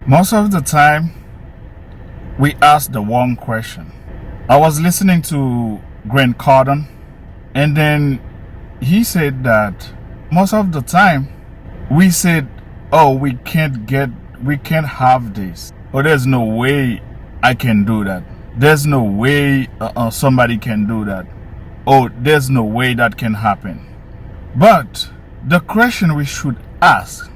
Most of the time, we ask the wrong question. I was listening to Grant Cardone, and then he said that most of the time we said, "Oh, we can't have this. Oh, there's no way I can do that. There's no way somebody can do that. Oh, there's no way that can happen." But the question we should ask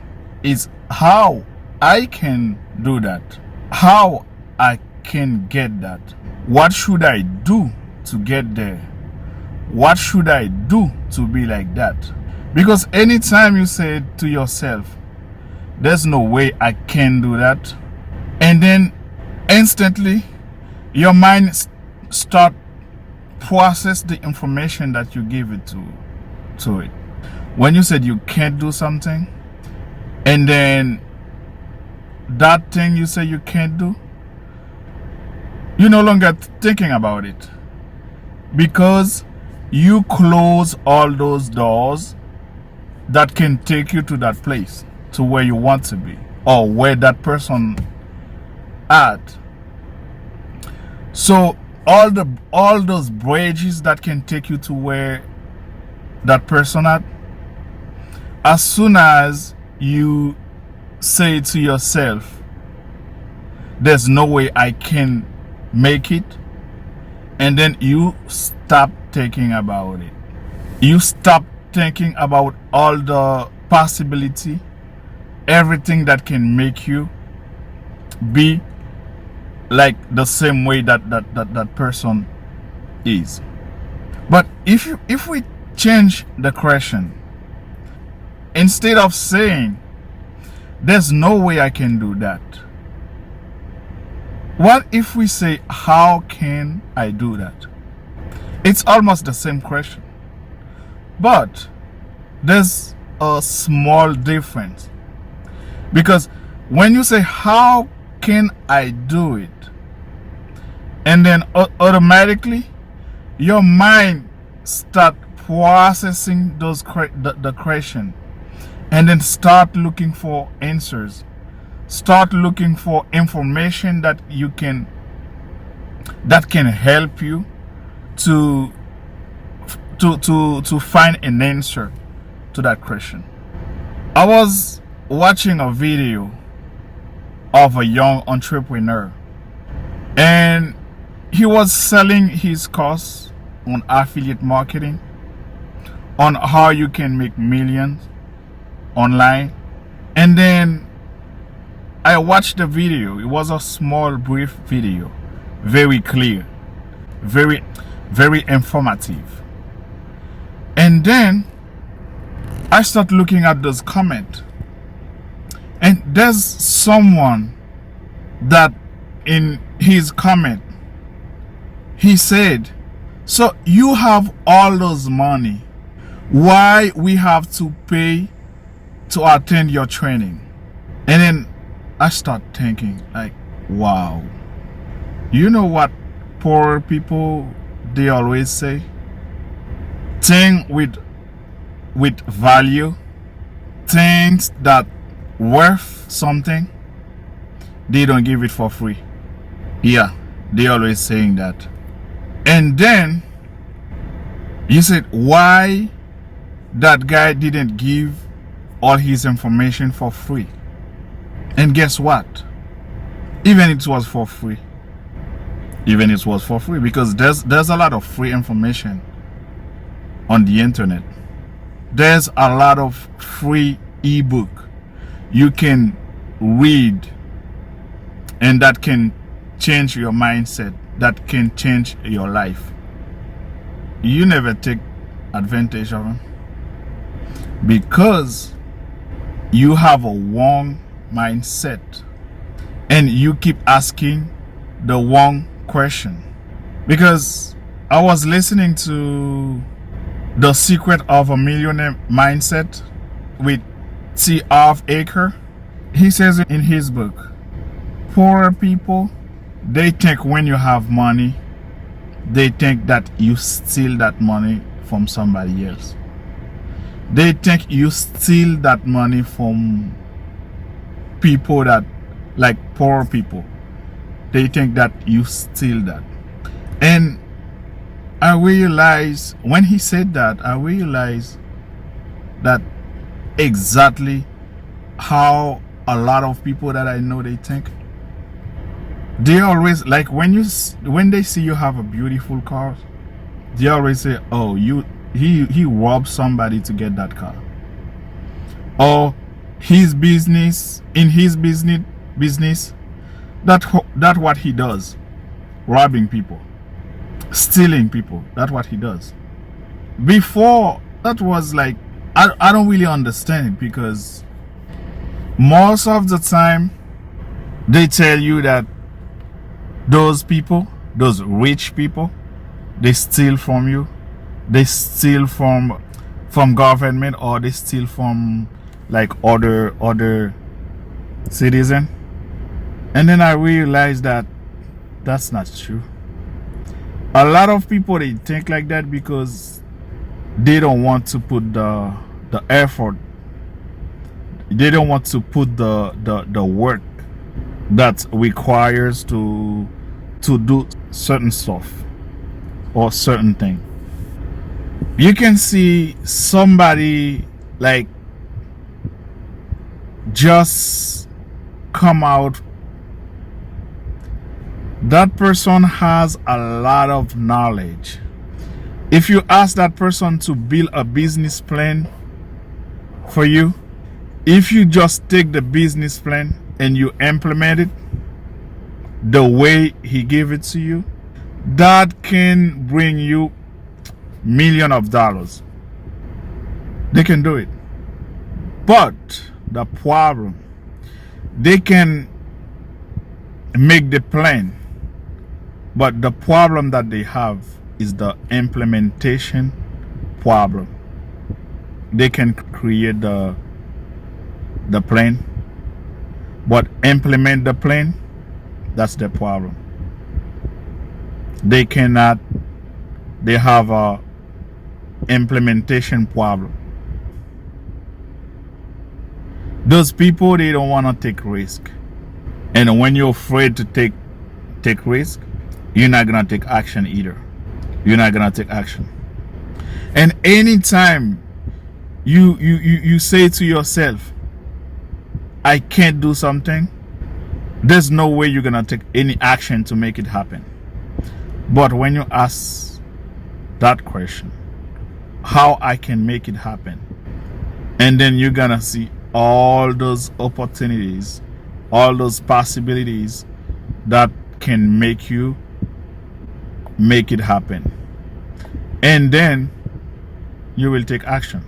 is how I can do that, how I can get that. What should I do to get there? What should I do to be like that? Because anytime you say to yourself, there's no way I can do that, and then instantly your mind start process the information that you give it to it. When you said you can't do something, and then that thing you say you can't do, you're no longer thinking about it, because you close all those doors that can take you to that place, to where you want to be, or where that person at. So all those bridges that can take you to where that person at, as soon as you say to yourself, there's no way I can make it, and then you stop thinking about it. You stop thinking about all the possibility, everything that can make you be like the same way that person is. But if we change the question, instead of saying there's no way I can do that, what if we say how can I do that? It's almost the same question, but there's a small difference, because when you say how can I do it, and then automatically your mind start processing the question, and then start looking for answers, start looking for information that can help you to find an answer to that question. I was watching a video of a young entrepreneur, and he was selling his course on affiliate marketing, on how you can make millions online. And then I watched the video. It was a small, brief video, very clear, very informative. And then I start looking at those comments, and there's someone that in his comment, he said, "So you have all those money, why we have to pay to attend your training?" And then I start thinking, like, wow, you know what poor people, they always say, thing with value, things that worth something, they don't give it for free. Yeah, they always saying that. And then you said, why that guy didn't give all his information for free? And guess what? Even it was for free. Even it was for free, because there's a lot of free information on the internet. There's a lot of free ebook you can read, and that can change your mindset, that can change your life. You never take advantage of them, because you have a wrong mindset, and you keep asking the wrong question. Because I was listening to The Secret of a Millionaire Mindset with T. Harv Eker. He says in his book, poor people, they think when you have money, they think that you steal that money from somebody else. They think you steal that money from people that like poor people. They think that you steal that. And I realized when he said that, I realized that exactly how a lot of people that I know they think. They always like when they see you have a beautiful car, they always say, "Oh, he robbed somebody to get that car," or his business that what he does, robbing people, stealing people. That's what he does. Before that was like I don't really understand it, because most of the time they tell you that those people, those rich people, they steal from you. They steal from government, or they steal from like other citizen. And then I realized that that's not true. A lot of people, they think like that because they don't want to put the effort. They don't want to put the work that requires to do certain stuff or certain thing. You can see somebody like just come out. That person has a lot of knowledge. If you ask that person to build a business plan for you, if you just take the business plan and you implement it the way he gave it to you, that can bring you millions of dollars. They can do it. But the problem, they can make the plan, but the problem that they have is the implementation problem. They can create the plan, but implement the plan, that's the problem. They cannot. They have a implementation problem. Those people, they don't want to take risk. And when you're afraid to take risk, you're not gonna take action either. You're not gonna take action. And anytime you say to yourself, I can't do something, there's no way you're gonna take any action to make it happen. But when you ask that question, how I can make it happen, and then you're gonna see all those opportunities, all those possibilities that can make you make it happen, and then you will take action.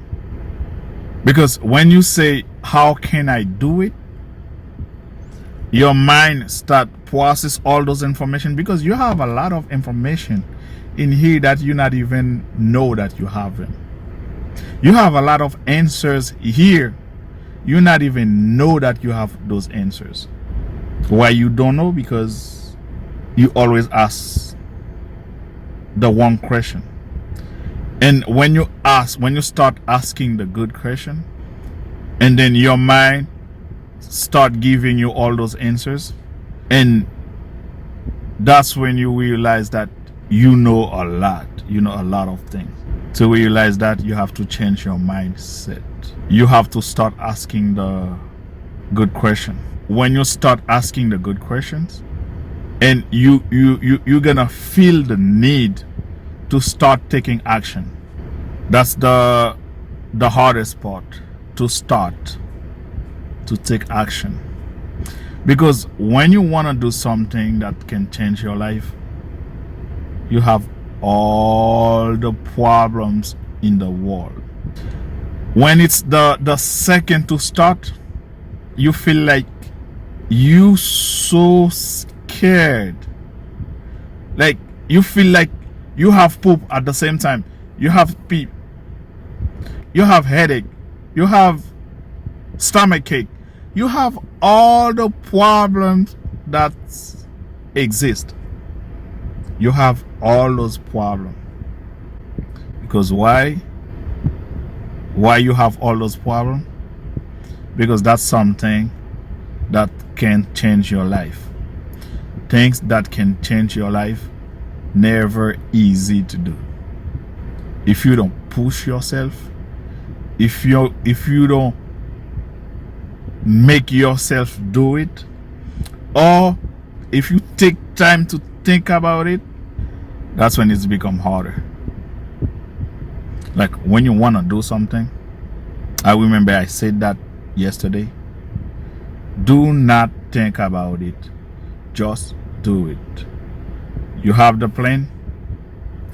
Because when you say, how can I do it, your mind start process all those information, because you have a lot of information in here that you not even know that you have them. You have a lot of answers here, you not even know that you have those answers. Why you don't know? Because you always ask the wrong question. And when you start asking the good question, and then your mind start giving you all those answers, and that's when you realize that you know a lot of things. To realize that, you have to change your mindset. You have to start asking the good question. When you start asking the good questions, and you're gonna feel the need to start taking action. That's the hardest part, to start to take action. Because when you want to do something that can change your life, you have all the problems in the world. When it's the second to start, you feel like you so scared. Like you feel like you have poop at the same time. You have pee. You have headache. You have stomach ache. You have all the problems that exist. You have all those problems. Because why? Why you have all those problems? Because that's something that can change your life. Things that can change your life, never easy to do. If you don't push yourself, if you don't make yourself do it, or if you take time to think about it, that's when it's become harder. Like when you want to do something, I remember I said that yesterday. Do not think about it. Just do it. You have the plan.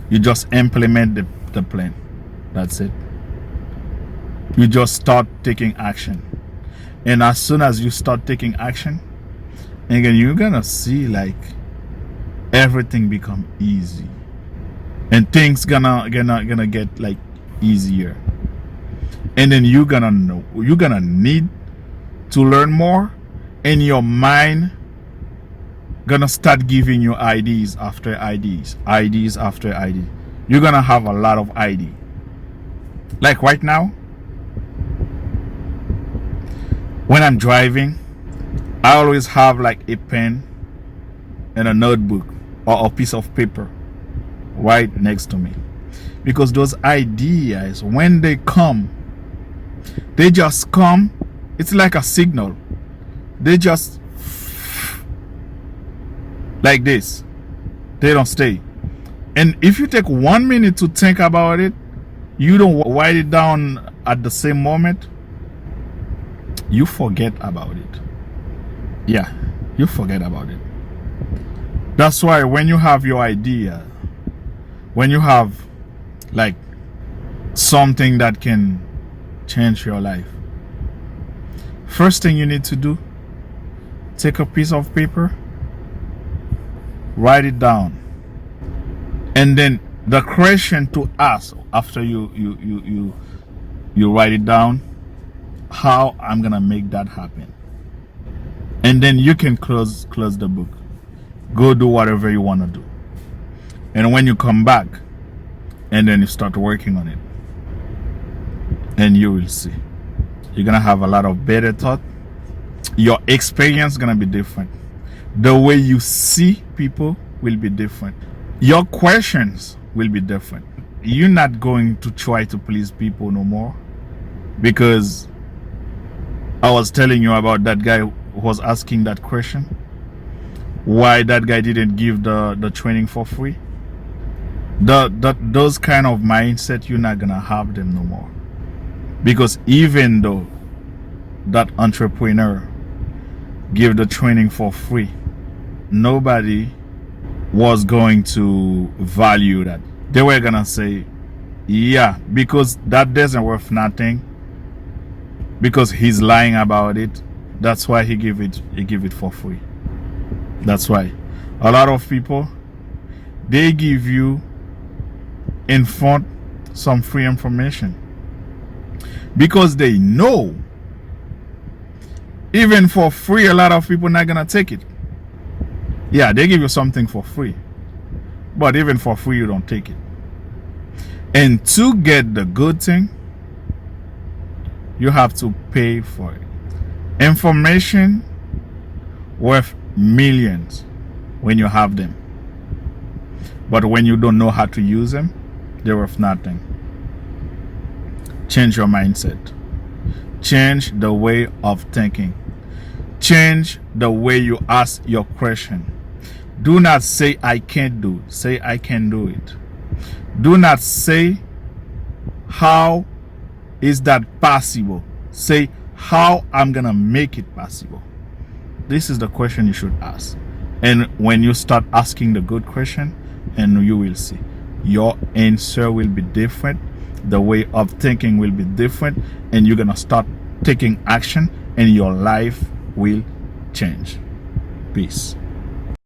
You just implement the plan. That's it. You just start taking action. And as soon as you start taking action, again, you're gonna see like everything become easy. And things gonna get like easier. And then you're gonna need to learn more, and your mind gonna start giving you ideas after ideas after ideas. You're gonna have a lot of ideas. Like right now, when I'm driving, I always have like a pen and a notebook or a piece of paper right next to me, because those ideas, when they come, they just come. It's like a signal. They just like this. They don't stay. And if you take 1 minute to think about it, you don't write it down at the same moment, you forget about it. Yeah, you forget about it. That's why when you have your idea, when you have like something that can change your life, first thing you need to do, take a piece of paper, write it down, and then the question to ask after you write it down, how I'm gonna make that happen. And then you can close the book, go do whatever you want to do, and when you come back, and then you start working on it, and you will see you're gonna have a lot of better thought. Your experience is gonna be different. The way you see people will be different. Your questions will be different. You're not going to try to please people no more, because I was telling you about that guy who was asking that question, why that guy didn't give the training for free. Those kind of mindset, you're not gonna have them no more, because even though that entrepreneur gave the training for free, nobody was going to value that. They were gonna say, yeah, because that doesn't worth nothing, because he's lying about it, that's why he give it for free. That's why a lot of people, they give you in front some free information, because they know even for free a lot of people not gonna take it. Yeah, they give you something for free, but even for free you don't take it. And to get the good thing, you have to pay for it. Information worth millions when you have them, but when you don't know how to use them, they're worth nothing. Change your mindset. Change the way of thinking. Change the way you ask your question. Do not say I can't do it. Say I can do it. Do not say how is that possible. Say how I'm gonna make it possible. This is the question you should ask. And when you start asking the good question, and you will see your answer will be different, the way of thinking will be different, and you're gonna start taking action, and your life will change. Peace.